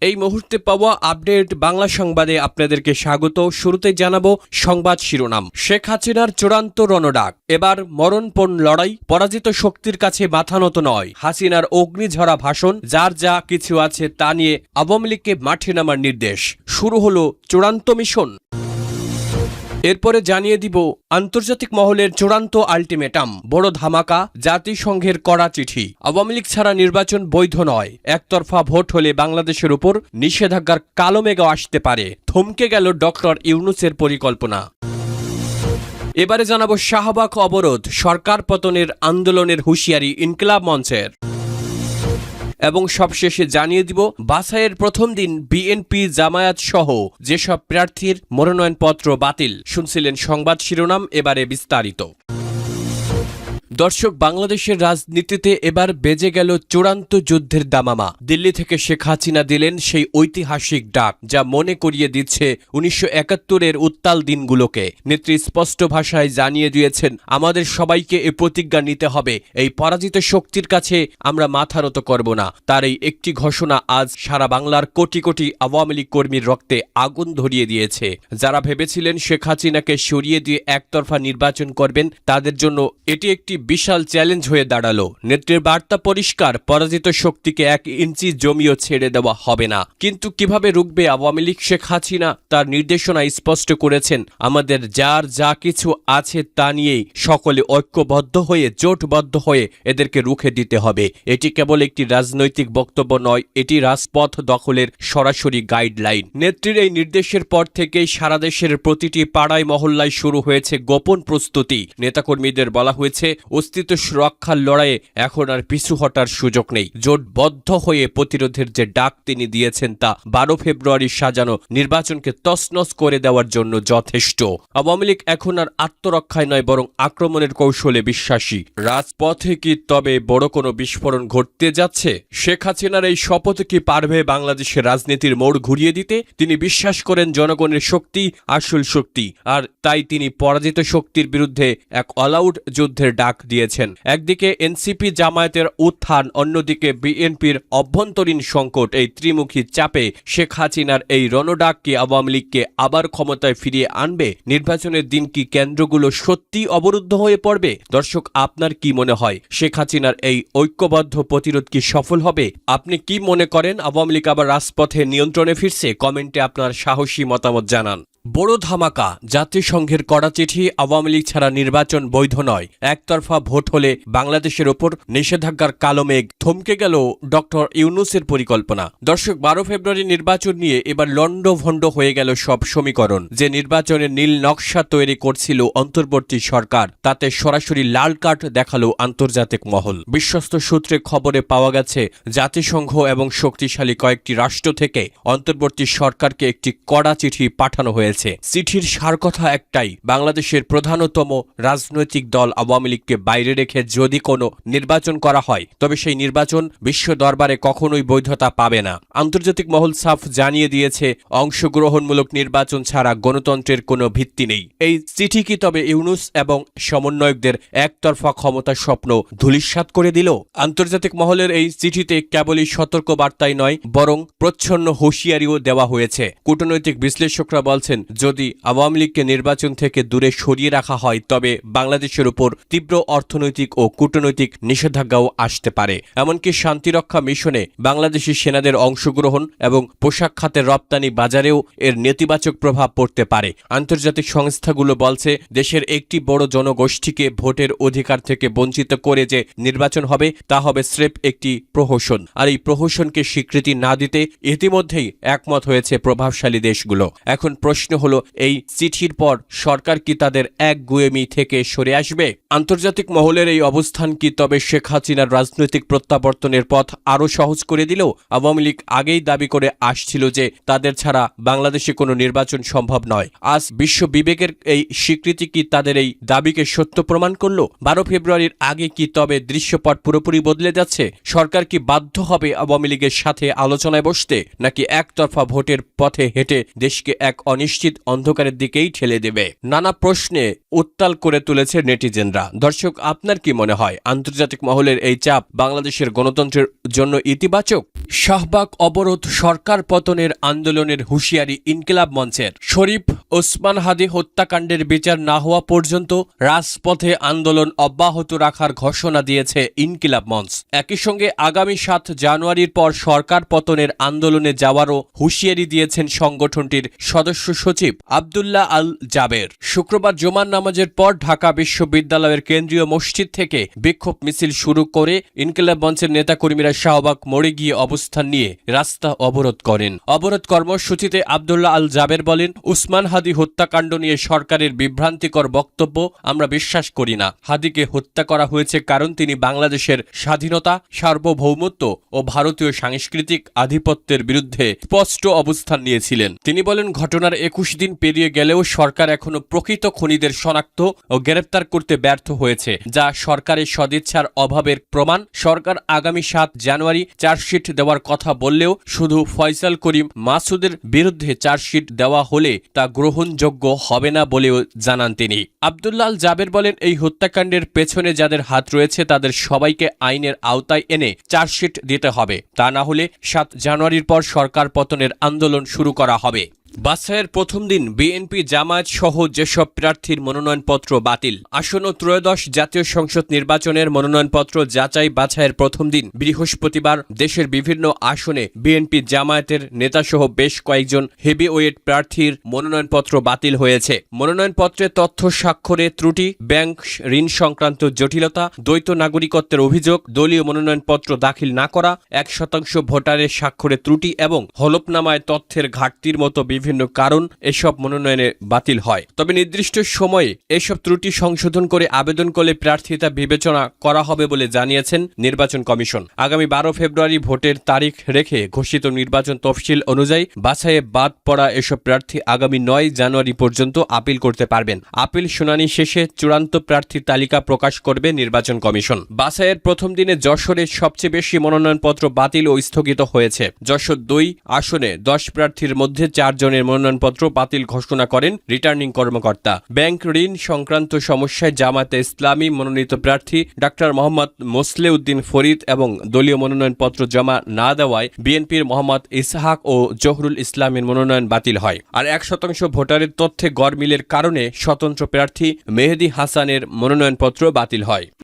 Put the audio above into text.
এই মুহূর্তে পাওয়া আপডেট বাংলা সংবাদে আপনাদেরকে স্বাগত। শুরুতে জানাবো সংবাদ শিরোনাম। শেখ হাসিনার চূড়ান্ত রণডাক, এবার মরণপণ লড়াই, পরাজিত শক্তির কাছে মাথা নত নয়। হাসিনার অগ্নিঝরা ভাষণ, যার যা কিছু আছে তা নিয়ে আওয়ামী লীগকে মাঠে নামার নির্দেশ। শুরু হলো চূড়ান্ত মিশন। এরপরে জানিয়ে দিব আন্তর্জাতিক মহলের চূড়ান্ত আল্টিমেটাম, বড় ধামাকা, জাতিসংঘের কড়া চিঠি। আওয়ামী লীগ ছাড়া নির্বাচন বৈধ নয়, একতরফা ভোট হলে বাংলাদেশের উপর নিষেধাজ্ঞার কালো মেঘ আসতে পারে, থমকে গেল ডক্টর ইউনূসের পরিকল্পনা। এবারে জানাবো শাহবাগ অবরোধ, সরকার পতনের আন্দোলনের হুঁশিয়ারি ইনকিলাব মঞ্চের। এবং সবশেষে জানিয়ে দিব বাছাইয়ের প্রথম দিন বিএনপি জামায়াত সহ যেসব প্রার্থীর মনোনয়নপত্র বাতিল। শুনছিলেন সংবাদ শিরোনাম, এবারে বিস্তারিত। দর্শক, বাংলাদেশের রাজনীতিতে এবার বেজে গেল চূড়ান্ত যুদ্ধের দামামা। দিল্লি থেকে শেখ হাসিনা দিলেন সেই ঐতিহাসিক ডাক, যা মনে করিয়ে দিচ্ছে ১৯৭১-এর উত্তাল দিনগুলোকে। নেত্রী স্পষ্ট ভাষায় জানিয়ে দিয়েছেন, আমাদের সবাইকে এ প্রতিজ্ঞা নিতে হবে, এই পরাজিত শক্তির কাছে আমরা মাথা নত করব না। তার এই একটি ঘোষণা আজ সারা বাংলার কোটি কোটি আওয়ামী লীগ কর্মীর রক্তে আগুন ধরিয়ে দিয়েছে। যারা ভেবেছিলেন শেখ হাসিনাকে সরিয়ে দিয়ে একতরফা নির্বাচন করবেন, তাদের জন্য এটি একটি বিশাল চ্যালেঞ্জ হয়ে দাঁড়ালো। নেত্রীর বার্তা পরিষ্কার, পরাজিত শক্তিকে ১ ইঞ্চি জমিও ছেড়ে দেওয়া হবে না। কিন্তু কিভাবে রুখবে আওয়ামী লীগ? শেখ হাসিনা তার নির্দেশনা স্পষ্ট করেছেন, আমাদের যার যা কিছু আছে তা নিয়েই সকলে ঐক্যবদ্ধ হয়ে, জোটবদ্ধ হয়ে এদেরকে রুখে দিতে হবে। এটি কেবল একটি রাজনৈতিক বক্তব্য নয়, এটি রাজপথ দখলের সরাসরি গাইডলাইন। নেত্রীর এই নির্দেশের পর থেকেই সারা দেশের প্রতিটি পাড়ায় মহল্লায় শুরু হয়েছে গোপন প্রস্তুতি। নেতাকর্মীদের বলা হয়েছে, অস্তিত্ব সুরক্ষার লড়াইয়ে এখন আর পিছু হটার সুযোগ নেই। জোটবদ্ধ হয়ে প্রতিরোধের যে ডাক তিনি দিয়েছেন, তা ১২ ফেব্রুয়ারি সাজানো নির্বাচনকে তছনছ করে দেওয়ার জন্য যথেষ্ট। আওয়ামী লীগ এখন আর আত্মরক্ষায় নয়, বরং আক্রমণের কৌশলে বিশ্বাসী। রাজপথে কি তবে বড় কোনো বিস্ফোরণ ঘটতে যাচ্ছে? শেখ হাসিনার এই শপথ কি পারবে বাংলাদেশের রাজনীতির মোড় ঘুরিয়ে দিতে? তিনি বিশ্বাস করেন জনগণের শক্তি আসল শক্তি, আর তাই তিনি পরাজিত শক্তির বিরুদ্ধে এক অলআউট যুদ্ধের ডাক দিয়েছেন। একদিকে এনসিপি জামায়াতের উত্থান, অন্যদিকে বিএনপির অভ্যন্তরীণ সংকট। এই ত্রিমুখী চাপে শেখ হাসিনার এই রণডাক কি আওয়ামী লীগকে আবার ক্ষমতায় ফিরিয়ে আনবে? নির্বাচনের দিন কি কেন্দ্রগুলো সত্যি অবরুদ্ধ হয়ে পড়বে? দর্শক, আপনার কি মনে হয়, শেখ হাসিনার এই ঐক্যবদ্ধ প্রতিরোধ কি সফল হবে? আপনি কি মনে করেন আওয়ামী লীগ আবার রাজপথে নিয়ন্ত্রণে ফিরছে? কমেন্টে আপনার সাহসী মতামত জানান। বড় ধামাকা, জাতিসংঘের কড়া চিঠি, আওয়ামী লীগ ছাড়া নির্বাচন বৈধ নয়, একতরফা ভোট হলে বাংলাদেশের ওপর নিষেধাজ্ঞার কালো মেঘ, থমকে গেল ডক্টর ইউনূসের পরিকল্পনা। দর্শক, ১২ ফেব্রুয়ারি নির্বাচন নিয়ে এবার লন্ডভন্ড হয়ে গেল সব সমীকরণ। যে নির্বাচনের নীল নকশা তৈরি করছিল অন্তর্বর্তী সরকার, তাতে সরাসরি লাল কার্ড দেখালো আন্তর্জাতিক মহল। বিশ্বস্ত সূত্রে খবরে পাওয়া গেছে, জাতিসংঘ এবং শক্তিশালী কয়েকটি রাষ্ট্র থেকে অন্তর্বর্তী সরকারকে একটি কড়া চিঠি পাঠানো হয়েছে। চিঠির সার কথা একটাই, বাংলাদেশের প্রধানতম রাজনৈতিক দল আওয়ামী লীগকে বাইরে রেখে যদি কোনো নির্বাচন করা হয়, তবে সেই নির্বাচন বিশ্ব দরবারে কখনোই বৈধতা পাবে না। আন্তর্জাতিক মহল সাফ জানিয়ে দিয়েছে, অংশগ্রহণমূলক নির্বাচন ছাড়া গণতন্ত্রের কোনো ভিত্তি নেই। এই চিঠি কি তবে ইউনূস এবং সমন্বয়কদের একতরফা ক্ষমতার স্বপ্ন ধূলিসাৎ করে দিল? আন্তর্জাতিক মহলের এই চিঠিতে কেবলই সতর্ক বার্তাই নয়, বরং প্রচ্ছন্ন হুঁশিয়ারিও দেওয়া হয়েছে। কূটনৈতিক বিশ্লেষকরা বলছেন, যদি আওয়ামী লীগকে নির্বাচন থেকে দূরে সরিয়ে রাখা হয়, তবে বাংলাদেশের উপর তীব্র অর্থনৈতিক ও কূটনৈতিক নিষেধাজ্ঞাও আসতে পারে। এমনকি শান্তিরক্ষা মিশনে বাংলাদেশি সেনাদের অংশগ্রহণ এবং পোশাক খাতের রপ্তানি বাজারেও এর নেতিবাচক প্রভাব পড়তে পারে। আন্তর্জাতিক সংস্থাগুলো বলছে, দেশের একটি বড় জনগোষ্ঠীকে ভোটের অধিকার থেকে বঞ্চিত করে যে নির্বাচন হবে, তা হবে স্রেফ একটি প্রহসন। আর এই প্রহসনকে স্বীকৃতি না দিতে ইতিমধ্যেই একমত হয়েছে প্রভাবশালী দেশগুলো। এখন প্রশ্ন হলো, এই চিঠির পর সরকার কি তাদের একগুঁয়েমি থেকে সরে আসবে? আন্তর্জাতিক মহলের এই অবস্থান কি তবে শেখ হাসিনার রাজনৈতিক প্রত্যাবর্তনের পথ আরও সহজ করে দিল? আওয়ামী লীগ আগেই দাবি করে আসছিল যে তাদের ছাড়া বাংলাদেশে কোনো নির্বাচন সম্ভব নয়। আজ বিশ্ব বিবেকের এই স্বীকৃতি কি তাদের এই দাবিকে সত্য প্রমাণ করল? ১২ ফেব্রুয়ারির আগে কি তবে দৃশ্যপট পুরোপুরি বদলে যাচ্ছে? সরকার কি বাধ্য হবে আওয়ামী লীগের সাথে আলোচনায় বসতে, নাকি একতরফা ভোটের পথে হেঁটে দেশকে এক অনিশ্চিত নিশ্চিত অন্ধকারের দিকেই ঠেলে দেবে। নানা প্রশ্নে উত্তাল করে তুলেছে নেটিজেনরা। দর্শক, আপনার কি মনে হয় আন্তর্জাতিক মহলের এই চাপ বাংলাদেশের গণতন্ত্রের জন্য ইতিবাচক? শাহবাগ অবরোধ সরকার পতনের আন্দোলনের হুঁশিয়ারি ইনকিলাব মঞ্চের। শরীফ ওসমান হাদি হত্যাকাণ্ডের বিচার না হওয়া পর্যন্ত রাজপথে আন্দোলন অব্যাহত রাখার ঘোষণা দিয়েছে ইনকিলাব মঞ্চ। একই সঙ্গে আগামী 7 জানুয়ারির পর সরকার পতনের আন্দোলনে যাওয়ারও হুঁশিয়ারি দিয়েছেন সংগঠনটির সদস্য সচিব আব্দুল্লাহ আল জাবের। শুক্রবার জুমার নামাজের পর ঢাকা বিশ্ববিদ্যালয়ের কেন্দ্রীয় মসজিদ থেকে বিক্ষোভ মিছিল শুরু করে ইনকিলাব মঞ্চের নেতাকর্মীরা শাহবাগ মোড়ে গিয়ে অবস্থান নিয়ে রাস্তা অবরোধ করেন। অবরোধ কর্মসূচিতে আব্দুল্লাহ আল জাবের বলেন, উসমান হাদি হত্যাকাণ্ড নিয়ে সরকারের বিভ্রান্তিকর বক্তব্য আমরা বিশ্বাস করি না। হাদিকে হত্যা করা হয়েছে কারণ তিনি বাংলাদেশের স্বাধীনতা, সার্বভৌমত্ব ও ভারতীয় সাংস্কৃতিক আধিপত্যের বিরুদ্ধে স্পষ্ট অবস্থান নিয়েছিলেন। তিনি বলেন, ঘটনার 21 দিন পেরিয়ে গেলেও সরকার এখনো প্রকৃত খুনিদের শনাক্ত ও গ্রেপ্তার করতে ব্যর্থ হয়েছে, যা সরকারের সদিচ্ছার অভাবের প্রমাণ। সরকার আগামী 7 জানুয়ারি চার্জশিট দেওয়ার কথা বললেও শুধু ফয়সাল করিম মাসুদের বিরুদ্ধে চার্জশিট দেওয়া হলে তা গ্রহণযোগ্য হবে না বলেও জানান তিনি। আব্দুল্লাহ আল জাবের বলেন, এই হত্যাকাণ্ডের পেছনে যাদের হাত রয়েছে তাদের সবাইকে আইনের আওতায় এনে চার্জশিট দিতে হবে। তা না হলে 7 জানুয়ারির পর সরকার পতনের আন্দোলন শুরু করা হবে। বাছাইয়ের প্রথম দিন বিএনপি, জামায়াত সহ যেসব প্রার্থীর মনোনয়নপত্র বাতিল। আসন্ন ত্রয়োদশ জাতীয় সংসদ নির্বাচনের মনোনয়নপত্র যাচাই বাছাইয়ের প্রথম দিন বৃহস্পতিবার দেশের বিভিন্ন আসনে বিএনপি, জামায়াতের নেতাসহ বেশ কয়েকজন হেভিওয়েট প্রার্থীর মনোনয়নপত্র বাতিল হয়েছে। মনোনয়নপত্রে তথ্য স্বাক্ষরে ত্রুটি, ব্যাংক ঋণ সংক্রান্ত জটিলতা, দ্বৈত নাগরিকত্বের অভিযোগ, দলীয় মনোনয়নপত্র দাখিল না করা, 1% ভোটারের স্বাক্ষরে ত্রুটি এবং হলফনামায় তথ্যের ঘাটতির মতো বিভিন্ন কারণ এসব মনোনয়নে বাতিল হয়। তবে নির্দিষ্ট সময়ে এসব ত্রুটি সংশোধন করে আবেদন করলে প্রার্থিতা বিবেচনা করা হবে বলে জানিয়েছেন নির্বাচন কমিশন। আগামী 12 ফেব্রুয়ারি ভোটের তারিখ রেখে ঘোষিত নির্বাচন তফসিল অনুযায়ী বাছাইয়ে বাদ পড়া এসব প্রার্থী আগামী 9 জানুয়ারি পর্যন্ত আপিল করতে পারবেন। আপিল শুনানি শেষে চূড়ান্ত প্রার্থীর তালিকা প্রকাশ করবে নির্বাচন কমিশন। বাছাইয়ের প্রথম দিনে যশোরে সবচেয়ে বেশি মনোনয়নপত্র বাতিল ও স্থগিত হয়েছে। যশোর 2 আসনে 10 প্রার্থীর মধ্যে 4 জনের মনোনয়নপত্র বাতিল ঘোষণা করেন রিটার্নিং কর্মকর্তা। ব্যাংক ঋণ সংক্রান্ত সমস্যায় জামায়াতে ইসলামী মনোনীত প্রার্থী ডাক্তার মোহাম্মদ মোসলেউদ্দিন ফরিদ এবং দলীয় মনোনয়নপত্র জমা না দেওয়ায় বিএনপির মোহাম্মদ ইসহাক ও জহুরুল ইসলামের মনোনয়ন বাতিল হয়। আর 1% ভোটারের তথ্যে গড়মিলের কারণে স্বতন্ত্র প্রার্থী মেহেদী হাসানের মনোনয়নপত্র বাতিল হয়।